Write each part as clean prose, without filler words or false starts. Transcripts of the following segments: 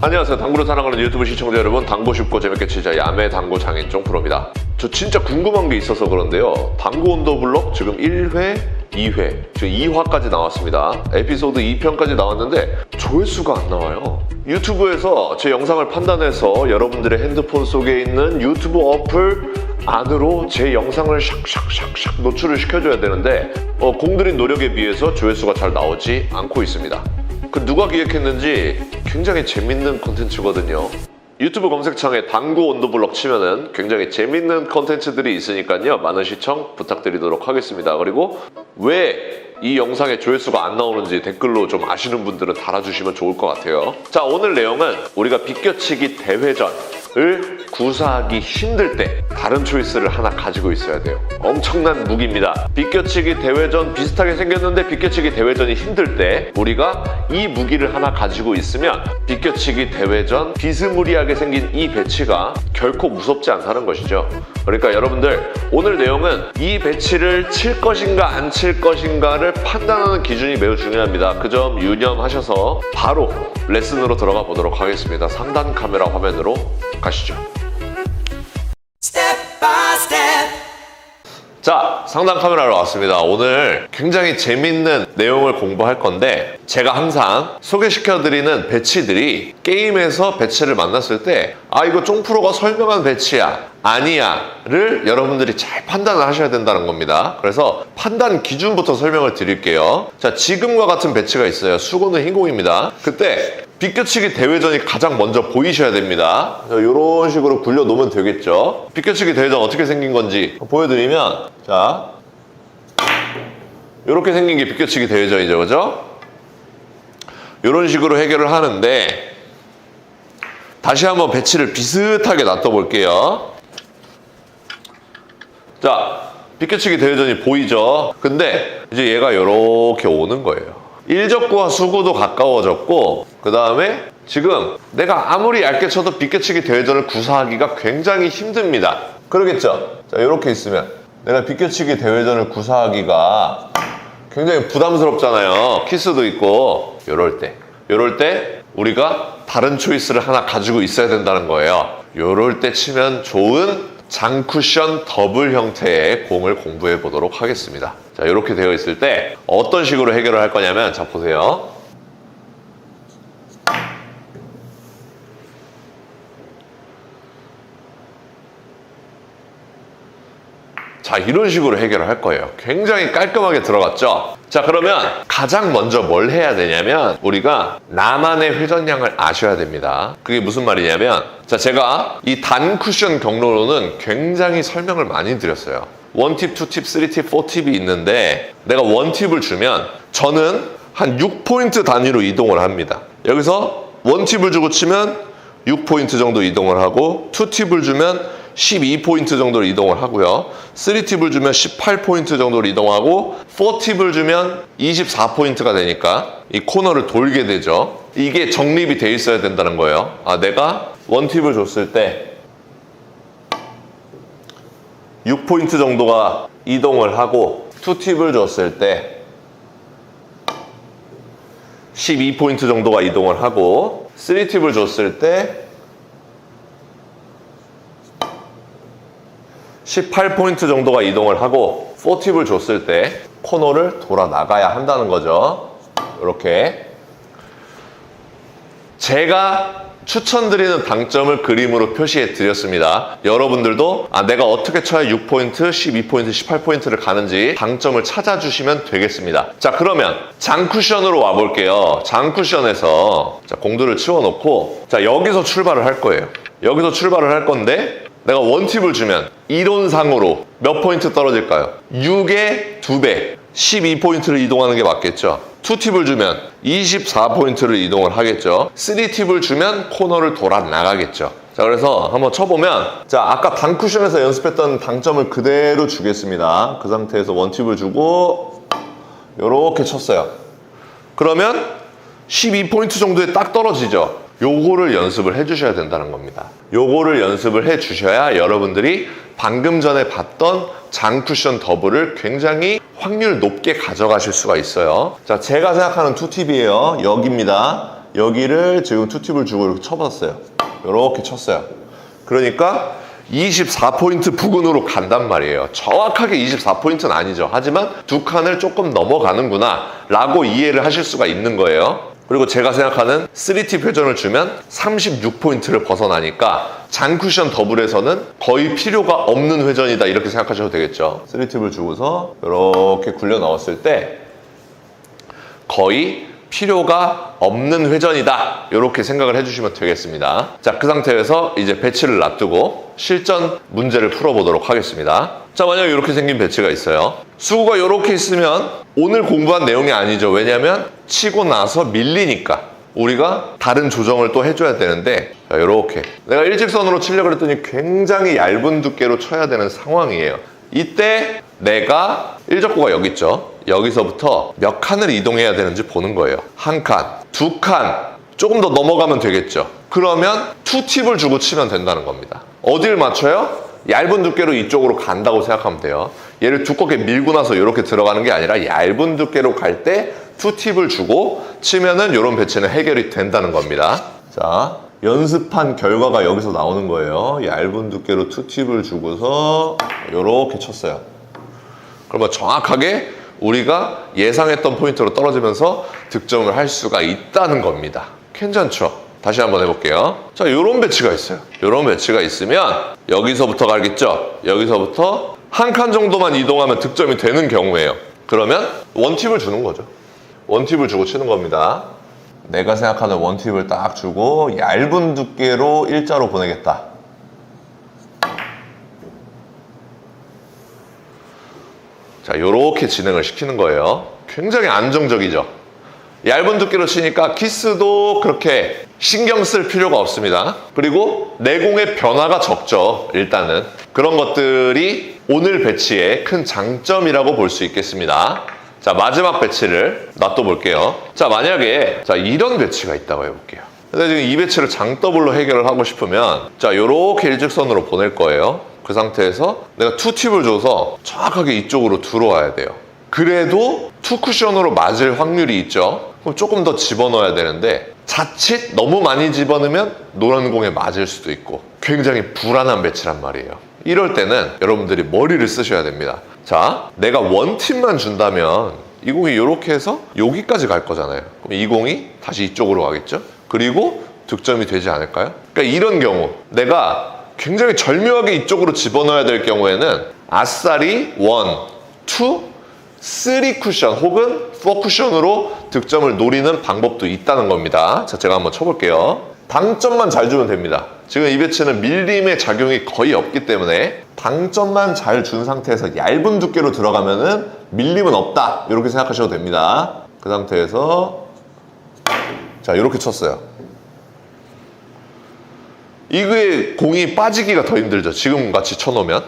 안녕하세요. 당구를 사랑하는 유튜브 시청자 여러분, 당구 쉽고 재밌게 치자 야매 당구 장인종 프로입니다. 저 진짜 궁금한 게 있어서 그런데요, 당구 온더블럭 지금 1회, 2회, 지금 2화까지 나왔습니다. 에피소드 2편까지 나왔는데 조회수가 안 나와요. 유튜브에서 제 영상을 판단해서 여러분들의 핸드폰 속에 있는 유튜브 어플 안으로 제 영상을 샥샥샥샥 노출을 시켜줘야 되는데 공들인 노력에 비해서 조회수가 잘 나오지 않고 있습니다. 그 누가 기획했는지 굉장히 재밌는 콘텐츠거든요. 유튜브 검색창에 당구 온더블럭 치면은 굉장히 재밌는 콘텐츠들이 있으니까요, 많은 시청 부탁드리도록 하겠습니다. 그리고 왜 이 영상에 조회수가 안 나오는지 댓글로 좀 아시는 분들은 달아주시면 좋을 것 같아요. 자, 오늘 내용은 우리가 비껴치기 대회전을 구사하기 힘들 때 다른 초이스를 하나 가지고 있어야 돼요. 엄청난 무기입니다. 비껴치기 대회전 비슷하게 생겼는데 비껴치기 대회전이 힘들 때 우리가 이 무기를 하나 가지고 있으면 비껴치기 대회전 비스무리하게 생긴 이 배치가 결코 무섭지 않다는 것이죠. 그러니까 여러분들, 오늘 내용은 이 배치를 칠 것인가 안 칠 것인가를 판단하는 기준이 매우 중요합니다. 그 점 유념하셔서 바로 레슨으로 들어가 보도록 하겠습니다. 상단 카메라 화면으로 가시죠. 자, 상단 카메라로 왔습니다. 오늘 굉장히 재밌는 내용을 공부할 건데, 제가 항상 소개시켜드리는 배치들이 게임에서 배치를 만났을 때 이거 쫑프로가 설명한 배치야, 아니야 를 여러분들이 잘 판단을 하셔야 된다는 겁니다. 그래서 판단 기준부터 설명을 드릴게요. 자, 지금과 같은 배치가 있어요. 수고는 흰공입니다. 그때 비껴치기 대회전이 가장 먼저 보이셔야 됩니다. 이런 식으로 굴려놓으면 되겠죠. 비껴치기 대회전 어떻게 생긴 건지 보여드리면, 자, 이렇게 생긴 게 비껴치기 대회전이죠, 그죠? 이런 식으로 해결을 하는데, 다시 한번 배치를 비슷하게 놔둬볼게요. 자, 비껴치기 대회전이 보이죠? 근데 이제 얘가 이렇게 오는 거예요. 일적구와 수구도 가까워졌고, 그 다음에 지금 내가 아무리 얇게 쳐도 비껴치기 대회전을 구사하기가 굉장히 힘듭니다. 그러겠죠? 자, 이렇게 있으면 내가 비껴치기 대회전을 구사하기가 굉장히 부담스럽잖아요. 키스도 있고. 이럴 때 우리가 다른 초이스를 하나 가지고 있어야 된다는 거예요. 이럴 때 치면 좋은 장쿠션 더블 형태의 공을 공부해 보도록 하겠습니다. 자, 이렇게 되어 있을 때 어떤 식으로 해결을 할 거냐면, 자, 보세요. 자, 이런 식으로 해결을 할 거예요. 굉장히 깔끔하게 들어갔죠? 자, 그러면 가장 먼저 뭘 해야 되냐면, 우리가 나만의 회전량을 아셔야 됩니다. 그게 무슨 말이냐면, 자, 제가 이 단 쿠션 경로로는 굉장히 설명을 많이 드렸어요. 1팁, 2팁, 3팁, 4팁이 있는데, 내가 1팁을 주면 저는 한 6포인트 단위로 이동을 합니다. 여기서 1팁을 주고 치면 6포인트 정도 이동을 하고, 2팁을 주면 12포인트 정도로 이동을 하고요. 3팁을 주면 18포인트 정도로 이동하고, 4팁을 주면 24포인트가 되니까 이 코너를 돌게 되죠. 이게 정립이 돼 있어야 된다는 거예요. 내가 1팁을 줬을 때 6포인트 정도가 이동을 하고, 2팁을 줬을 때 12포인트 정도가 이동을 하고, 3팁을 줬을 때 18포인트 정도가 이동을 하고, 4팁을 줬을 때 코너를 돌아 나가야 한다는 거죠. 이렇게 제가 추천드리는 당점을 그림으로 표시해 드렸습니다. 여러분들도 내가 어떻게 쳐야 6포인트, 12포인트, 18포인트를 가는지 당점을 찾아주시면 되겠습니다. 자, 그러면 장쿠션으로 와볼게요. 장쿠션에서 자, 공들을 치워놓고, 자, 여기서 출발을 할 거예요. 여기서 출발을 할 건데, 내가 1팁을 주면 이론상으로 몇 포인트 떨어질까요? 6의 2배, 12포인트를 이동하는 게 맞겠죠? 2팁을 주면 24포인트를 이동을 하겠죠? 3팁을 주면 코너를 돌아 나가겠죠? 자, 그래서 한번 쳐보면, 자, 아까 단쿠션에서 연습했던 당점을 그대로 주겠습니다. 그 상태에서 1팁을 주고 이렇게 쳤어요. 그러면 12포인트 정도에 딱 떨어지죠? 요거를 연습을 해주셔야 된다는 겁니다. 요거를 연습을 해주셔야 여러분들이 방금 전에 봤던 장쿠션 더블을 굉장히 확률 높게 가져가실 수가 있어요. 자, 제가 생각하는 투팁이에요. 여기입니다. 여기를 지금 투팁을 주고 이렇게 쳐봤어요. 이렇게 쳤어요. 그러니까 24포인트 부근으로 간단 말이에요. 정확하게 24포인트는 아니죠. 하지만 두 칸을 조금 넘어가는구나 라고 이해를 하실 수가 있는 거예요. 그리고 제가 생각하는 3팁 회전을 주면 36포인트를 벗어나니까 잔쿠션 더블에서는 거의 필요가 없는 회전이다 이렇게 생각하셔도 되겠죠. 3팁을 주고서 이렇게 굴려 넣었을 때 거의 필요가 없는 회전이다 이렇게 생각을 해주시면 되겠습니다. 자, 그 상태에서 이제 배치를 놔두고 실전 문제를 풀어보도록 하겠습니다. 자, 만약에 이렇게 생긴 배치가 있어요. 수구가 이렇게 있으면 오늘 공부한 내용이 아니죠. 왜냐하면 치고 나서 밀리니까 우리가 다른 조정을 또 해줘야 되는데, 자, 이렇게 내가 일직선으로 치려고 했더니 굉장히 얇은 두께로 쳐야 되는 상황이에요. 이때 내가 일적구가 여기 있죠. 여기서부터 몇 칸을 이동해야 되는지 보는 거예요. 한 칸, 두 칸, 조금 더 넘어가면 되겠죠. 그러면 투팁을 주고 치면 된다는 겁니다. 어딜 맞춰요? 얇은 두께로 이쪽으로 간다고 생각하면 돼요. 얘를 두껍게 밀고 나서 이렇게 들어가는 게 아니라 얇은 두께로 갈 때 투팁을 주고 치면은 이런 배치는 해결이 된다는 겁니다. 자, 연습한 결과가 여기서 나오는 거예요. 얇은 두께로 투팁을 주고서 이렇게 쳤어요. 그러면 정확하게 우리가 예상했던 포인트로 떨어지면서 득점을 할 수가 있다는 겁니다. 괜찮죠? 다시 한번 해볼게요. 자, 이런 배치가 있어요. 이런 배치가 있으면 여기서부터 가겠죠? 여기서부터 한 칸 정도만 이동하면 득점이 되는 경우예요. 그러면 원팁을 주는 거죠. 원팁을 주고 치는 겁니다. 내가 생각하는 원팁을 딱 주고 얇은 두께로 일자로 보내겠다. 자, 요렇게 진행을 시키는 거예요. 굉장히 안정적이죠. 얇은 두께로 치니까 키스도 그렇게 신경 쓸 필요가 없습니다. 그리고 내공의 변화가 적죠. 일단은 그런 것들이 오늘 배치의 큰 장점이라고 볼 수 있겠습니다. 자, 마지막 배치를 놔둬볼게요. 자, 만약에 자 이런 배치가 있다고 해볼게요. 근데 지금 이 배치를 장더블로 해결을 하고 싶으면 자, 요렇게 일직선으로 보낼 거예요. 그 상태에서 내가 투팁을 줘서 정확하게 이쪽으로 들어와야 돼요. 그래도 투쿠션으로 맞을 확률이 있죠. 그럼 조금 더 집어넣어야 되는데 자칫 너무 많이 집어넣으면 노란 공에 맞을 수도 있고 굉장히 불안한 배치란 말이에요. 이럴 때는 여러분들이 머리를 쓰셔야 됩니다. 자, 내가 원팁만 준다면 이 공이 이렇게 해서 여기까지 갈 거잖아요. 그럼 이 공이 다시 이쪽으로 가겠죠? 그리고 득점이 되지 않을까요? 그러니까 이런 경우 내가 굉장히 절묘하게 이쪽으로 집어넣어야 될 경우에는 아싸리 1, 2, 3 쿠션 혹은 4 쿠션으로 득점을 노리는 방법도 있다는 겁니다. 자, 제가 한번 쳐볼게요. 당점만 잘 주면 됩니다. 지금 이 배치는 밀림의 작용이 거의 없기 때문에 당점만 잘 준 상태에서 얇은 두께로 들어가면은 밀림은 없다 이렇게 생각하셔도 됩니다. 그 상태에서 자, 이렇게 쳤어요. 이게 공이 빠지기가 더 힘들죠. 지금 같이 쳐놓으면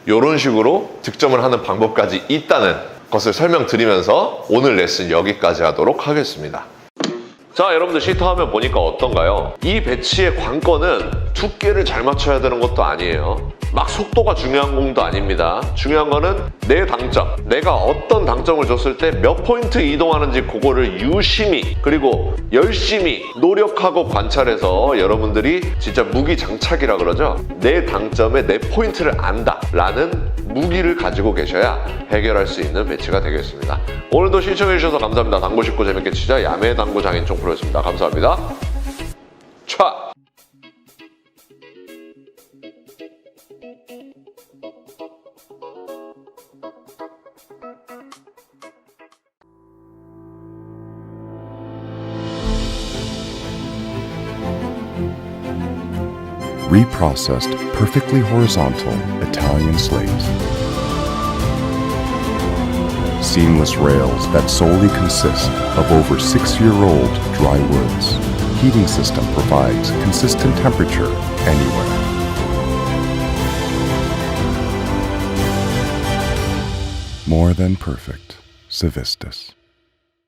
이런 식으로 득점을 하는 방법까지 있다는 것을 설명드리면서 오늘 레슨 여기까지 하도록 하겠습니다. 자, 여러분들 시터하면 보니까 어떤가요? 이 배치의 관건은 두께를 잘 맞춰야 되는 것도 아니에요. 막 속도가 중요한 공도 아닙니다. 중요한 거는 내 당점, 내가 어떤 당점을 줬을 때 몇 포인트 이동하는지 그거를 유심히 그리고 열심히 노력하고 관찰해서 여러분들이 진짜 무기장착이라 그러죠. 내 당점에 내 포인트를 안다 라는 무기를 가지고 계셔야 해결할 수 있는 배치가 되겠습니다. 오늘도 시청해주셔서 감사합니다. 당구 쉽고 재밌게 치자 야매 당구 장인총 프로였습니다. 감사합니다. 촤! Reprocessed, perfectly horizontal Italian slates. Seamless rails that solely consist of over 6-year-old dry woods. Heating system provides consistent temperature anywhere. More than perfect. Civistus.